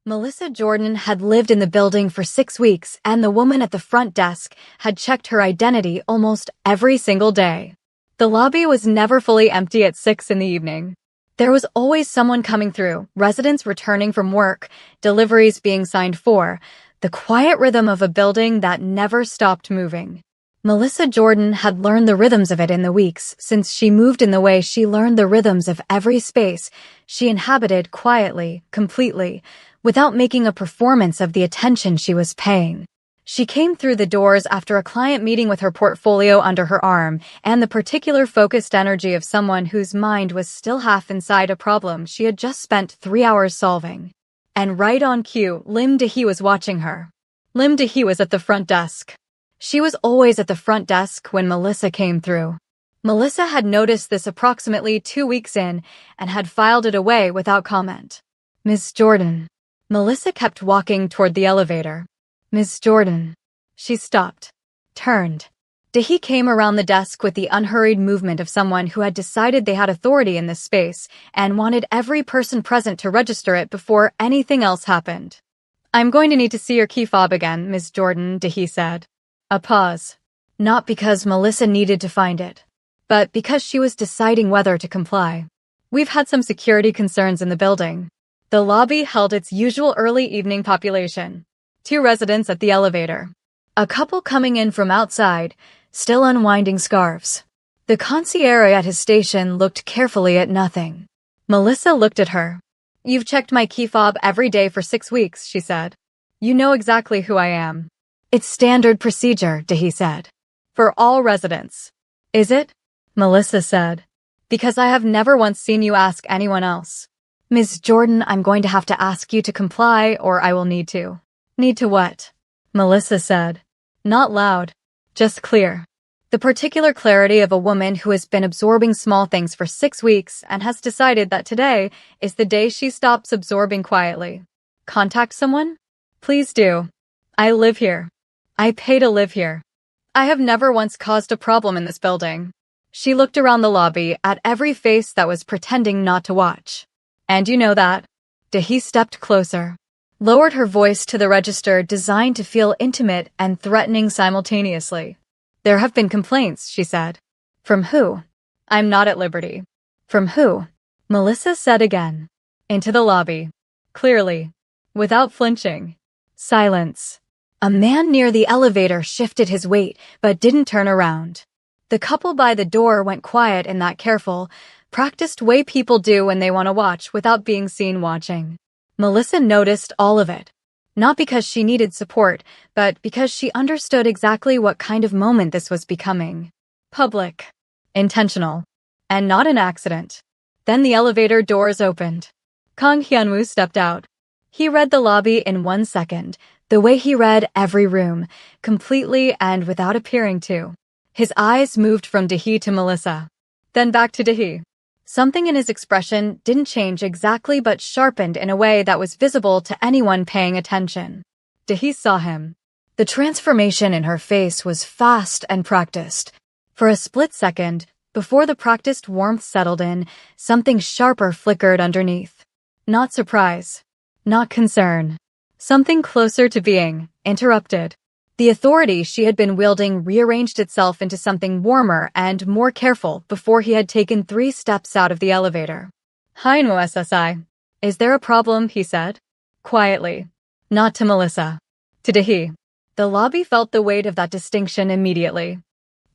Melissa Jordan had lived in the building for 6 weeks, and the woman at the front desk had checked her identity almost every single day. The lobby was never fully empty at 6 in the evening. There was always someone coming through, residents returning from work, deliveries being signed for, the quiet rhythm of a building that never stopped moving. Melissa Jordan had learned the rhythms of it in the weeks since she moved in the way she learned the rhythms of every space she inhabited quietly, completely, without making a performance of the attention she was paying. She came through the doors after a client meeting with her portfolio under her arm and the particular focused energy of someone whose mind was still half inside a problem she had just spent 3 hours solving. And right on cue, Lim Dahi was watching her. Lim Dahi was at the front desk. She was always at the front desk when Melissa came through. Melissa had noticed this approximately 2 weeks in and had filed it away without comment. "Miss Jordan." Melissa kept walking toward the elevator. "Miss Jordan." She stopped, turned. Dahi came around the desk with the unhurried movement of someone who had decided they had authority in this space and wanted every person present to register it before anything else happened. "I'm going to need to see your key fob again, Miss Jordan," Dahi said. A pause. Not because Melissa needed to find it, but because she was deciding whether to comply. "We've had some security concerns in the building." The lobby held its usual early evening population. 2 residents at the elevator. A couple coming in from outside, still unwinding scarves. The concierge at his station looked carefully at nothing. Melissa looked at her. "You've checked my key fob every day for 6 weeks, she said. "You know exactly who I am." "It's standard procedure," Dahi said. "For all residents." "Is it?" Melissa said. "Because I have never once seen you ask anyone else." "Ms. Jordan, I'm going to have to ask you to comply, or I will need to." "Need to what?" Melissa said. Not loud, just clear. The particular clarity of a woman who has been absorbing small things for 6 weeks and has decided that today is the day she stops absorbing quietly. "Contact someone?" "Please do. I live here. I pay to live here. I have never once caused a problem in this building." She looked around the lobby at every face that was pretending not to watch. "And you know that." Dahi stepped closer, lowered her voice to the register designed to feel intimate and threatening simultaneously. "There have been complaints," she said. "From who?" "I'm not at liberty." "From who?" Melissa said again. Into the lobby. Clearly. Without flinching. Silence. A man near the elevator shifted his weight but didn't turn around. The couple by the door went quiet in that careful, practiced way people do when they want to watch without being seen watching. Melissa noticed all of it. Not because she needed support, but because she understood exactly what kind of moment this was becoming. Public. Intentional. And not an accident. Then the elevator doors opened. Kang Hyunwoo stepped out. He read the lobby in 1 second, the way he read every room, completely and without appearing to. His eyes moved from Dahi to Melissa. Then back to Dahi. Something in his expression didn't change exactly but sharpened in a way that was visible to anyone paying attention. Dahi saw him. The transformation in her face was fast and practiced. For a split second, before the practiced warmth settled in, something sharper flickered underneath. Not surprise. Not concern. Something closer to being interrupted. The authority she had been wielding rearranged itself into something warmer and more careful before he had taken 3 steps out of the elevator. "Hi, no SSI. Is there a problem?" he said. Quietly. Not to Melissa. To Dahi. The lobby felt the weight of that distinction immediately.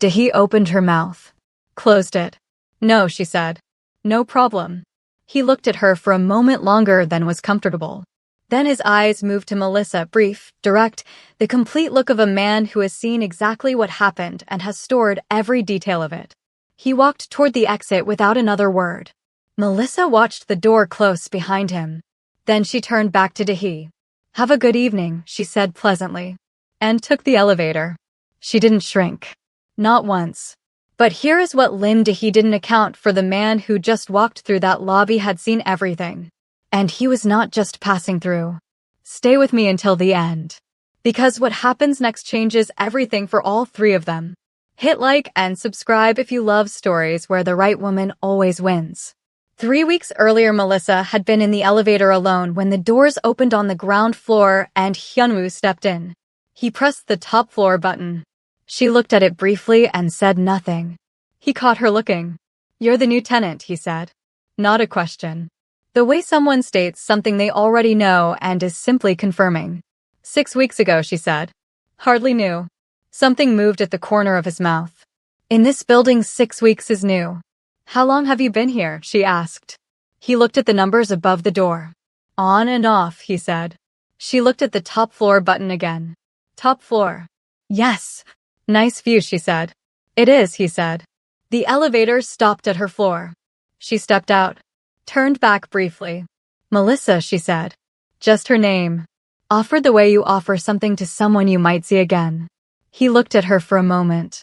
Dahi opened her mouth. Closed it. "No," she said. "No problem." He looked at her for a moment longer than was comfortable. Then his eyes moved to Melissa, brief, direct, the complete look of a man who has seen exactly what happened and has stored every detail of it. He walked toward the exit without another word. Melissa watched the door close behind him. Then she turned back to Dahi. "Have a good evening," she said pleasantly, and took the elevator. She didn't shrink. Not once. But here is what Lim Dahi didn't account for: the man who just walked through that lobby had seen everything. And he was not just passing through. Stay with me until the end. Because what happens next changes everything for all 3 of them. Hit like and subscribe if you love stories where the right woman always wins. 3 weeks earlier, Melissa had been in the elevator alone when the doors opened on the ground floor and Hyunwoo stepped in. He pressed the top floor button. She looked at it briefly and said nothing. He caught her looking. "You're the new tenant," he said. Not a question. The way someone states something they already know and is simply confirming. 6 weeks ago, she said. Hardly new. Something moved at the corner of his mouth. In this building, 6 weeks is new. How long have you been here? She asked. He looked at the numbers above the door. On and off, he said. She looked at the top floor button again. Top floor. Yes. Nice view, she said. It is, he said. The elevator stopped at her floor. She stepped out, turned back briefly. Melissa, she said. Just her name. Offered the way you offer something to someone you might see again. He looked at her for a moment.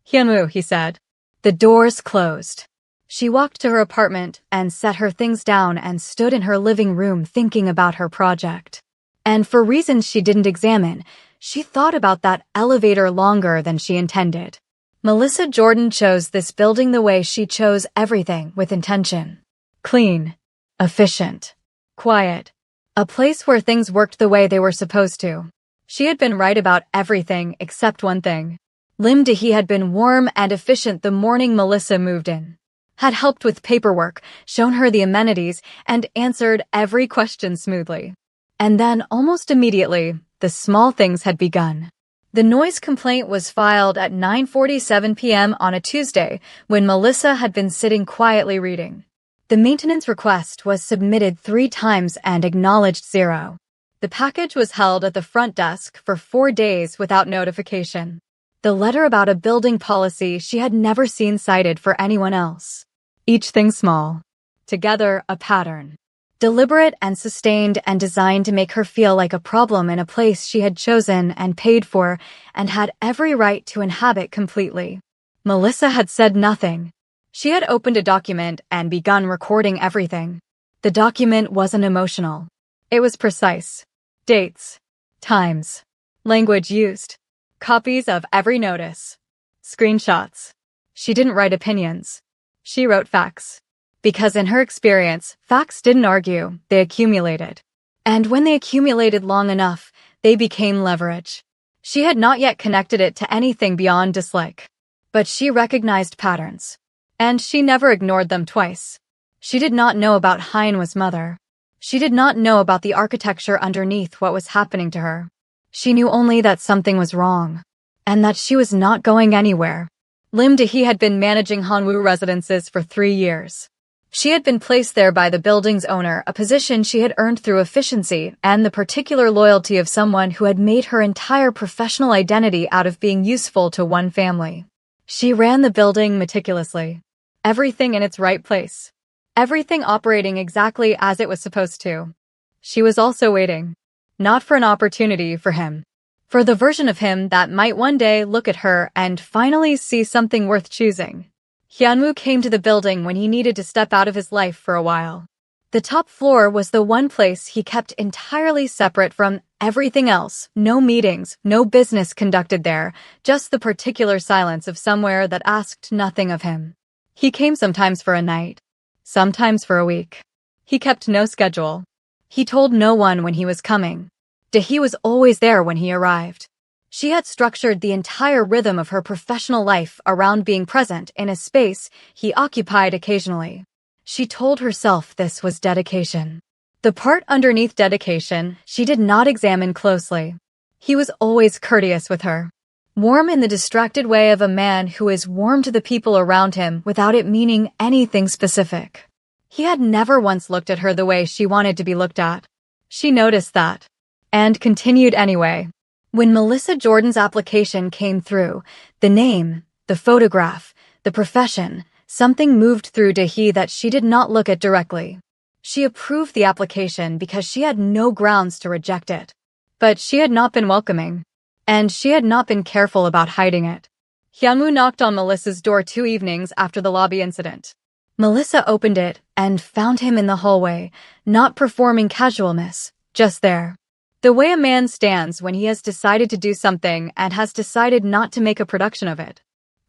Hyunwoo, he said. The doors closed. She walked to her apartment and set her things down and stood in her living room thinking about her project. And for reasons she didn't examine, she thought about that elevator longer than she intended. Melissa Jordan chose this building the way she chose everything, with intention. Clean. Efficient. Quiet. A place where things worked the way they were supposed to. She had been right about everything except one thing. Lim Dae-hee had been warm and efficient the morning Melissa moved in. Had helped with paperwork, shown her the amenities, and answered every question smoothly. And then, almost immediately, the small things had begun. The noise complaint was filed at 9:47 p.m. on a Tuesday when Melissa had been sitting quietly reading. The maintenance request was submitted 3 times and acknowledged 0. The package was held at the front desk for 4 days without notification. The letter about a building policy she had never seen cited for anyone else. Each thing small. Together, a pattern. Deliberate and sustained and designed to make her feel like a problem in a place she had chosen and paid for and had every right to inhabit completely. Melissa had said nothing. She had opened a document and begun recording everything. The document wasn't emotional. It was precise. Dates. Times. Language used. Copies of every notice. Screenshots. She didn't write opinions. She wrote facts. Because in her experience, facts didn't argue, they accumulated. And when they accumulated long enough, they became leverage. She had not yet connected it to anything beyond dislike. But she recognized patterns. And she never ignored them twice. She did not know about Hyunwoo's mother. She did not know about the architecture underneath what was happening to her. She knew only that something was wrong. And that she was not going anywhere. Lim Dae-hee had been managing Hyunwoo residences for 3 years. She had been placed there by the building's owner, a position she had earned through efficiency and the particular loyalty of someone who had made her entire professional identity out of being useful to one family. She ran the building meticulously. Everything in its right place. Everything operating exactly as it was supposed to. She was also waiting. Not for an opportunity for him. For the version of him that might one day look at her and finally see something worth choosing. Hyunwoo came to the building when he needed to step out of his life for a while. The top floor was the one place he kept entirely separate from everything else. No meetings, no business conducted there, just the particular silence of somewhere that asked nothing of him. He came sometimes for a night. Sometimes for a week. He kept no schedule. He told no one when he was coming. Dae-hee was always there when he arrived. She had structured the entire rhythm of her professional life around being present in a space he occupied occasionally. She told herself this was dedication. The part underneath dedication she did not examine closely. He was always courteous with her. Warm in the distracted way of a man who is warm to the people around him without it meaning anything specific. He had never once looked at her the way she wanted to be looked at. She noticed that. And continued anyway. When Melissa Jordan's application came through, the name, the photograph, the profession, something moved through Dae-hee that she did not look at directly. She approved the application because she had no grounds to reject it. But she had not been welcoming. And she had not been careful about hiding it. Hyunwoo knocked on Melissa's door 2 evenings after the lobby incident. Melissa opened it and found him in the hallway, not performing casualness, just there. The way a man stands when he has decided to do something and has decided not to make a production of it.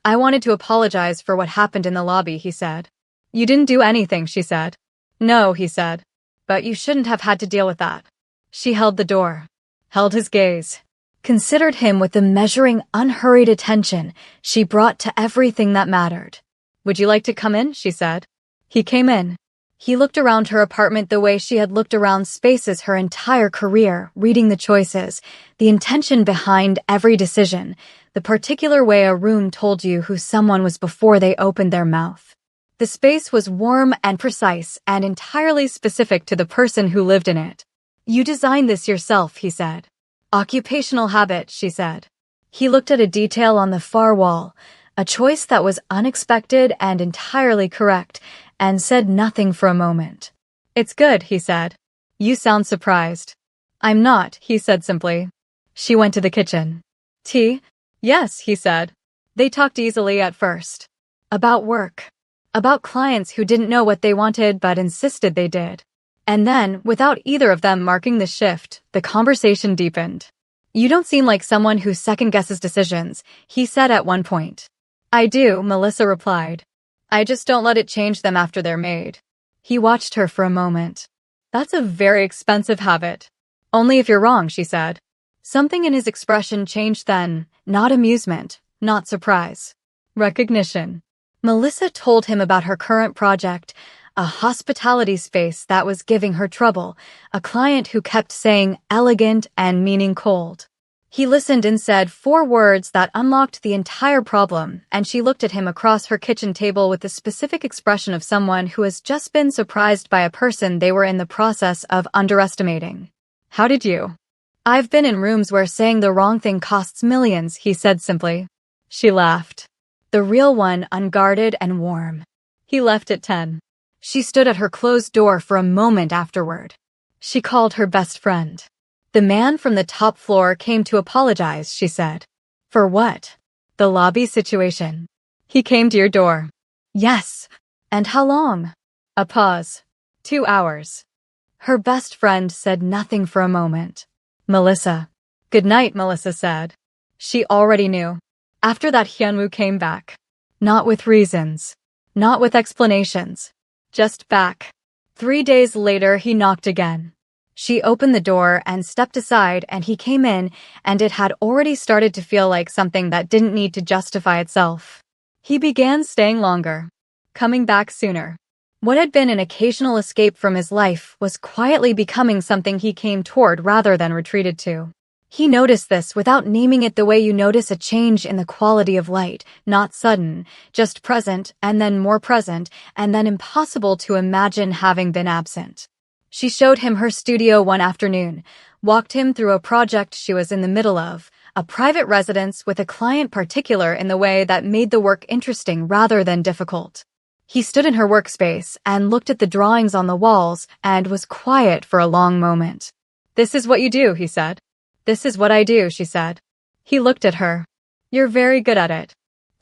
I wanted to apologize for what happened in the lobby, he said. You didn't do anything, she said. No, he said. But you shouldn't have had to deal with that. She held the door, held his gaze, considered him with the measuring, unhurried attention she brought to everything that mattered. Would you like to come in? She said. He came in. He looked around her apartment the way she had looked around spaces her entire career, reading the choices, the intention behind every decision, the particular way a room told you who someone was before they opened their mouth. The space was warm and precise and entirely specific to the person who lived in it. You designed this yourself, he said. Occupational habit, she said. He looked at a detail on the far wall, a choice that was unexpected and entirely correct, and said nothing for a moment. It's good, he said. You sound surprised. I'm not, he said simply. She went to the kitchen. Tea? Yes, he said. They talked easily at first. About work. About clients who didn't know what they wanted but insisted they did. And then, without either of them marking the shift, the conversation deepened. You don't seem like someone who second-guesses decisions, he said at one point. I do, Melissa replied. I just don't let it change them after they're made. He watched her for a moment. That's a very expensive habit. Only if you're wrong, she said. Something in his expression changed then, not amusement, not surprise. Recognition. Melissa told him about her current project, a hospitality space that was giving her trouble, a client who kept saying elegant and meaning cold. He listened and said 4 words that unlocked the entire problem, and she looked at him across her kitchen table with the specific expression of someone who has just been surprised by a person they were in the process of underestimating. How did you? I've been in rooms where saying the wrong thing costs millions, he said simply. She laughed. The real one, unguarded and warm. He left at 10. She stood at her closed door for a moment afterward. She called her best friend. The man from the top floor came to apologize, she said. For what? The lobby situation. He came to your door. Yes. And how long? A pause. 2 hours. Her best friend said nothing for a moment. Melissa. Good night, Melissa said. She already knew. After that, Hyunwoo came back. Not with reasons. Not with explanations. Just back. 3 days later, he knocked again. She opened the door and stepped aside, and he came in, and it had already started to feel like something that didn't need to justify itself. He began staying longer, coming back sooner. What had been an occasional escape from his life was quietly becoming something he came toward rather than retreated to. He noticed this without naming it the way you notice a change in the quality of light, not sudden, just present, and then more present, and then impossible to imagine having been absent. She showed him her studio one afternoon, walked him through a project she was in the middle of, a private residence with a client particular in the way that made the work interesting rather than difficult. He stood in her workspace and looked at the drawings on the walls and was quiet for a long moment. This is what you do, he said. This is what I do, she said. He looked at her. You're very good at it.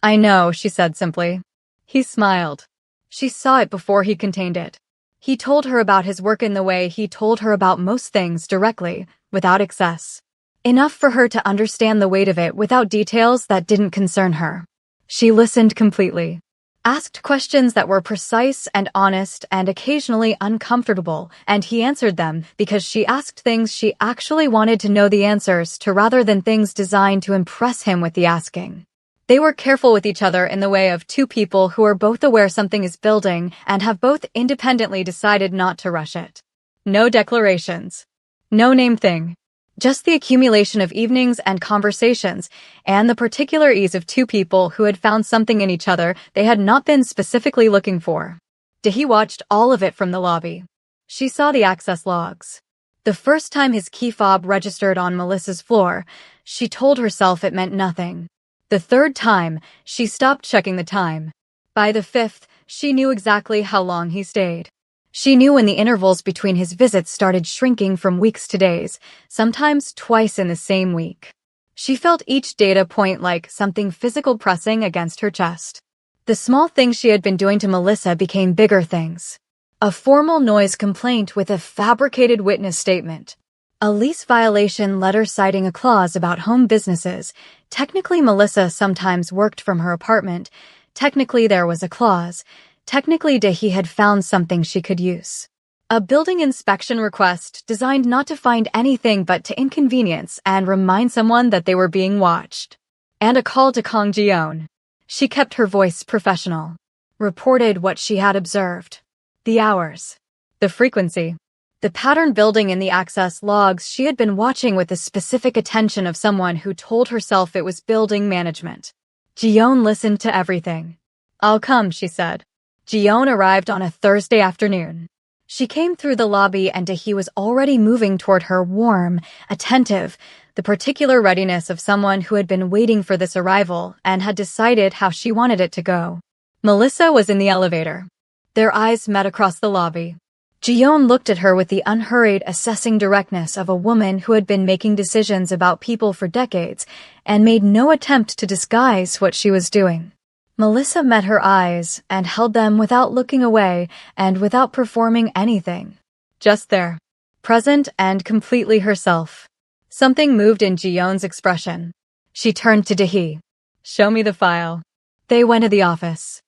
I know, she said simply. He smiled. She saw it before he contained it. He told her about his work in the way he told her about most things directly, without excess. Enough for her to understand the weight of it without details that didn't concern her. She listened completely. Asked questions that were precise and honest and occasionally uncomfortable, and he answered them because she asked things she actually wanted to know the answers to rather than things designed to impress him with the asking. They were careful with each other in the way of 2 people who are both aware something is building and have both independently decided not to rush it. No declarations. No name thing. Just the accumulation of evenings and conversations, and the particular ease of 2 people who had found something in each other they had not been specifically looking for. He watched all of it from the lobby. She saw the access logs. The first time his key fob registered on Melissa's floor, she told herself it meant nothing. The 3rd time, she stopped checking the time. By the 5th, she knew exactly how long he stayed. She knew when the intervals between his visits started shrinking from weeks to days, sometimes twice in the same week. She felt each data point like something physical pressing against her chest. The small things she had been doing to Melissa became bigger things. A formal noise complaint with a fabricated witness statement. A lease violation letter citing a clause about home businesses. Technically, Melissa sometimes worked from her apartment. Technically, there was a clause. Technically, Dahi had found something she could use. A building inspection request designed not to find anything but to inconvenience and remind someone that they were being watched. And a call to Kang Ji-yeon. She kept her voice professional. Reported what she had observed. The hours. The frequency. The pattern building in the access logs she had been watching with the specific attention of someone who told herself it was building management. Ji-yeon listened to everything. "I'll come," she said. Ji-yeon arrived on a Thursday afternoon. She came through the lobby and Dahi was already moving toward her, warm, attentive, the particular readiness of someone who had been waiting for this arrival and had decided how she wanted it to go. Melissa was in the elevator. Their eyes met across the lobby. Ji-yeon looked at her with the unhurried, assessing directness of a woman who had been making decisions about people for decades and made no attempt to disguise what she was doing. Melissa met her eyes and held them without looking away and without performing anything. Just there. Present and completely herself. Something moved in Ji-yeon's expression. She turned to Dahi. "Show me the file." They went to the office.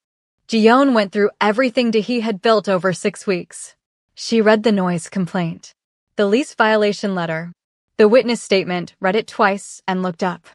Ji-yeon went through everything Dahi had built over 6 weeks. She read the noise complaint. The lease violation letter. The witness statement, read it twice, and looked up.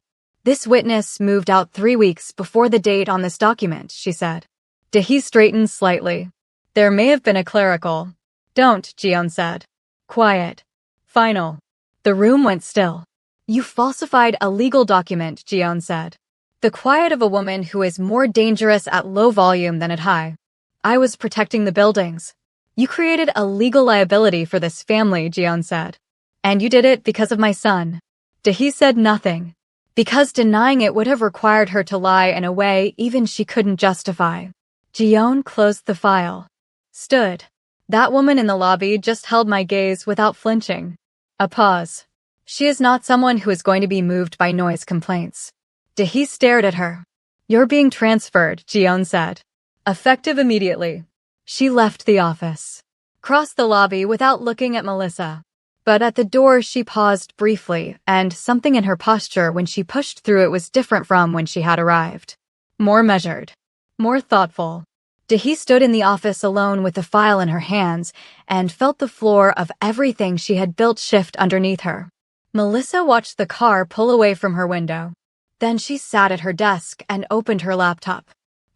"This witness moved out 3 weeks before the date on this document," she said. Dahi straightened slightly. "There may have been a clerical." "Don't," Ji-yeon said. "Quiet. Final." The room went still. "You falsified a legal document," Ji-yeon said. The quiet of a woman who is more dangerous at low volume than at high. "I was protecting the buildings." "You created a legal liability for this family," Ji-yeon said. "And you did it because of my son." Dahi said nothing. Because denying it would have required her to lie in a way even she couldn't justify. Ji-yeon closed the file. Stood. That woman in the lobby just held my gaze without flinching. A pause. She is not someone who is going to be moved by noise complaints. Dahi stared at her. "You're being transferred," Ji-yeon said. "Effective immediately." She left the office. Crossed the lobby without looking at Melissa. But at the door she paused briefly, and something in her posture when she pushed through it was different from when she had arrived. More measured. More thoughtful. Dahi stood in the office alone with the file in her hands and felt the floor of everything she had built shift underneath her. Melissa watched the car pull away from her window. Then she sat at her desk and opened her laptop.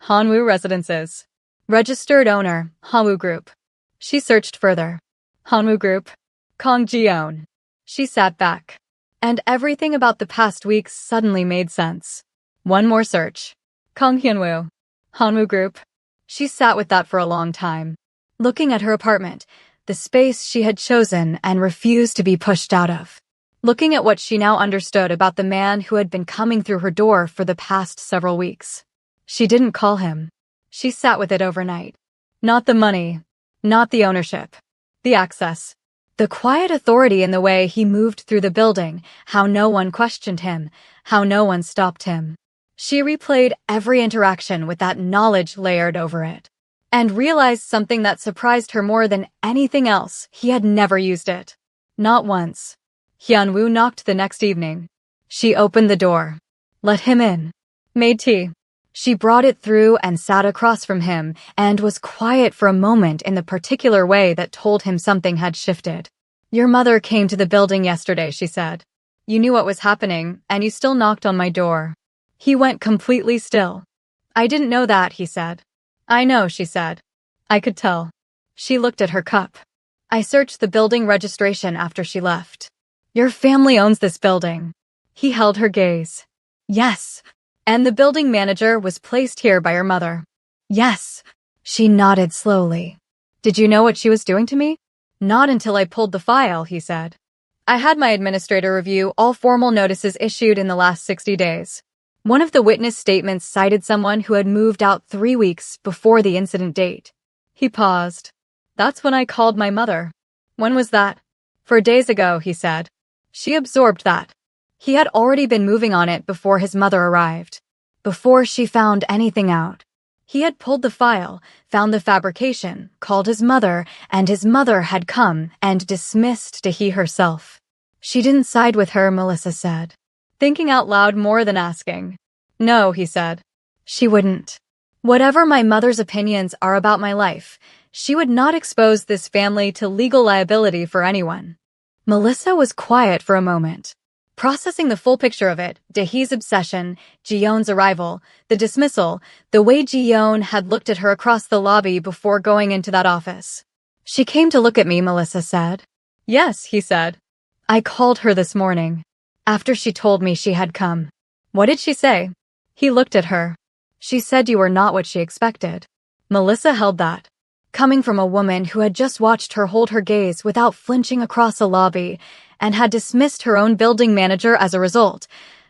Hanwoo Residences. Registered owner, Hanwoo Group. She searched further. Hanwoo Group. Kang Ji-yeon. She sat back. And everything about the past weeks suddenly made sense. One more search. Kang Hyunwoo. Hanwoo Group. She sat with that for a long time. Looking at her apartment, the space she had chosen and refused to be pushed out of. Looking at what she now understood about the man who had been coming through her door for the past several weeks. She didn't call him. She sat with it overnight. Not the money. Not the ownership. The access. The quiet authority in the way he moved through the building, how no one questioned him, how no one stopped him. She replayed every interaction with that knowledge layered over it. And realized something that surprised her more than anything else: he had never used it. Not once. Hyunwoo knocked the next evening. She opened the door. Let him in. Made tea. She brought it through and sat across from him and was quiet for a moment in the particular way that told him something had shifted. Your mother came to the building yesterday, she said. You knew what was happening, and you still knocked on my door. He went completely still. I didn't know that, he said. I know, she said. I could tell. She looked at her cup. I searched the building registration after she left. Your family owns this building. He held her gaze. Yes. And the building manager was placed here by your mother. Yes. She nodded slowly. Did you know what she was doing to me? Not until I pulled the file, he said. I had my administrator review all formal notices issued in the last 60 days. One of the witness statements cited someone who had moved out 3 weeks before the incident date. He paused. That's when I called my mother. When was that? 4 days ago, he said. She absorbed that. He had already been moving on it before his mother arrived. Before she found anything out. He had pulled the file, found the fabrication, called his mother, and his mother had come and dismissed Dahi herself. She didn't side with her, Melissa said. Thinking out loud more than asking. No, he said. She wouldn't. Whatever my mother's opinions are about my life, she would not expose this family to legal liability for anyone. Melissa was quiet for a moment, processing the full picture of it: Dahee's obsession, Ji-yeon's arrival, the dismissal, the way Ji-yeon had looked at her across the lobby before going into that office. She came to look at me, Melissa said. Yes, he said. I called her this morning, after she told me she had come. What did she say? He looked at her. She said you were not what she expected. Melissa held that. Coming from a woman who had just watched her hold her gaze without flinching across a lobby and had dismissed her own building manager as a result,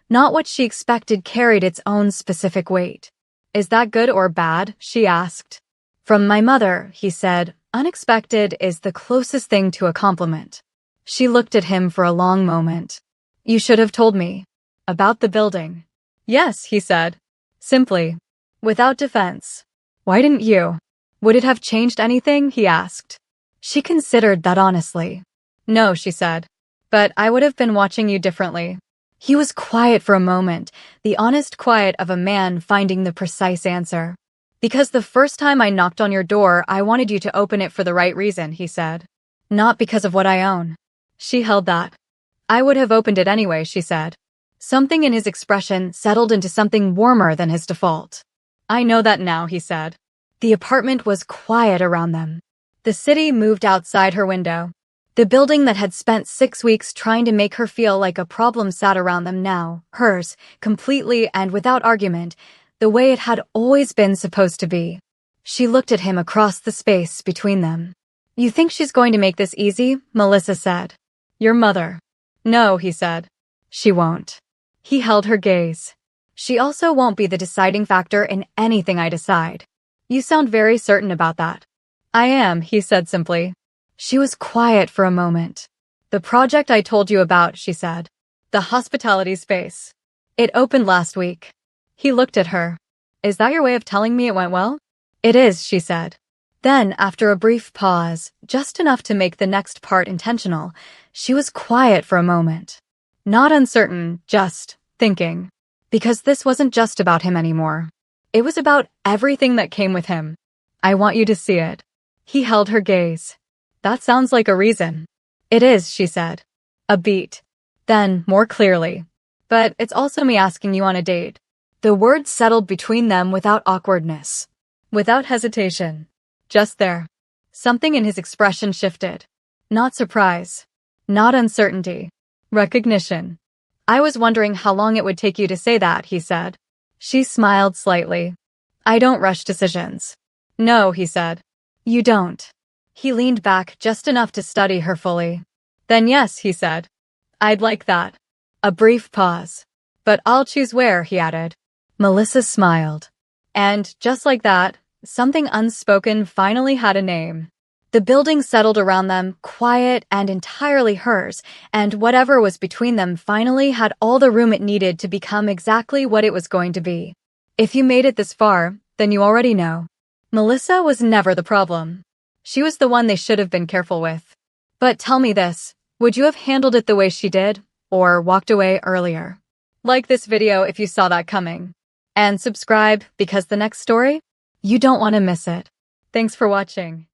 not what she expected carried its own specific weight. Is that good or bad? She asked. From my mother, he said. Unexpected is the closest thing to a compliment. She looked at him for a long moment. You should have told me. About the building. Yes, he said. Simply. Without defense. Why didn't you? Would it have changed anything? He asked. She considered that honestly. No, she said. But I would have been watching you differently. He was quiet for a moment, the honest quiet of a man finding the precise answer. Because the first time I knocked on your door, I wanted you to open it for the right reason, he said. Not because of what I own. She held that. I would have opened it anyway, she said. Something in his expression settled into something warmer than his default. I know that now, he said. The apartment was quiet around them. The city moved outside her window. The building that had spent 6 weeks trying to make her feel like a problem sat around them now, hers, completely and without argument, the way it had always been supposed to be. She looked at him across the space between them. You think she's going to make this easy? Melissa said. Your mother. No, he said. She won't. He held her gaze. She also won't be the deciding factor in anything I decide. You sound very certain about that. I am, he said simply. She was quiet for a moment. The project I told you about, she said. The hospitality space. It opened last week. He looked at her. Is that your way of telling me it went well? It is, she said. Then, after a brief pause, just enough to make the next part intentional, she was quiet for a moment. Not uncertain, just thinking. Because this wasn't just about him anymore. It was about everything that came with him. I want you to see it. He held her gaze. That sounds like a reason. It is, she said. A beat. Then, more clearly. But it's also me asking you on a date. The words settled between them without awkwardness. Without hesitation. Just there. Something in his expression shifted. Not surprise. Not uncertainty. Recognition. I was wondering how long it would take you to say that, he said. She smiled slightly. I don't rush decisions. No, he said. You don't. He leaned back just enough to study her fully. Then yes, he said. I'd like that. A brief pause. But I'll choose where, he added. Melissa smiled. And, just like that, something unspoken finally had a name. The building settled around them, quiet and entirely hers, and whatever was between them finally had all the room it needed to become exactly what it was going to be. If you made it this far, then you already know. Melissa was never the problem. She was the one they should have been careful with. But tell me this, would you have handled it the way she did, or walked away earlier? Like this video if you saw that coming. And subscribe, because the next story, you don't want to miss it. Thanks for watching.